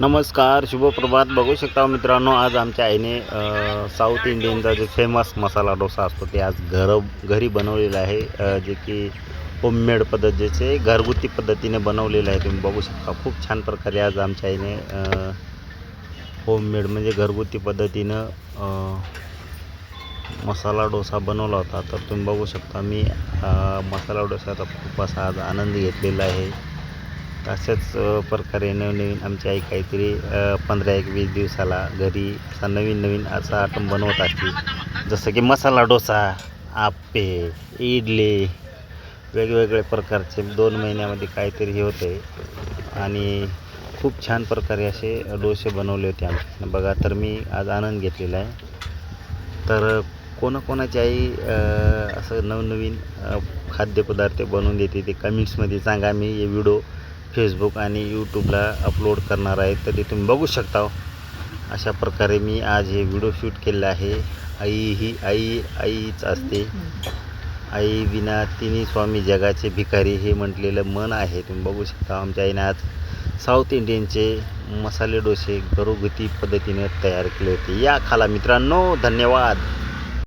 नमस्कार, शुभप्रभात. बघू शकता मित्रांनो, आज आमच्या आईने साऊथ इंडियनचा जो फेमस मसाला डोसा असतो ते आज घरी बनवलेला आहे, जे की होममेड पद्धतीचे घरगुती पद्धतीने बनवलेलं आहे. तुम्ही बघू शकता खूप छान प्रकारे आज आमच्या आईने होममेड म्हणजे घरगुती पद्धतीनं मसाला डोसा बनवला होता. तर तुम्ही बघू शकता मी मसाला डोसाचा खूप असा आज आनंद घेतलेला आहे. अशाच प्रकारे नवनवीन आमची आई काहीतरी 15-20 दिवसाला घरी असा नवीन असा आयटम बनवत असते. जसं की मसाला डोसा, आप्पे, इडली, वेगवेगळे प्रकारचे 2 महिन्यामध्ये काहीतरी हे होतं आहे आणि खूप छान प्रकारे असे डोसे बनवले होते आमच्याकडनं. बघा, तर मी आज आनंद घेतलेला आहे. तर कोणाकोणाची आई असं नवनवीन खाद्यपदार्थ बनवून देते ते कमेंट्समध्ये सांगा. मी हे व्हिडिओ फेसबुक आणि यूट्यूबला अपलोड करणार आहे, तरी तुम्ही बघू शकता. अशा प्रकारे मी आज हे व्हिडिओ शूट केलेलं आहे. आईच असते. आई विना तिन्ही स्वामी जगाचे भिकारी हे म्हटलेलं मन आहे. तुम्ही बघू शकता आमच्या आईने आज साऊथ इंडियनचे मसाले डोसे घरगुती पद्धतीने तयार केले होते. या खाला मित्रांनो, धन्यवाद.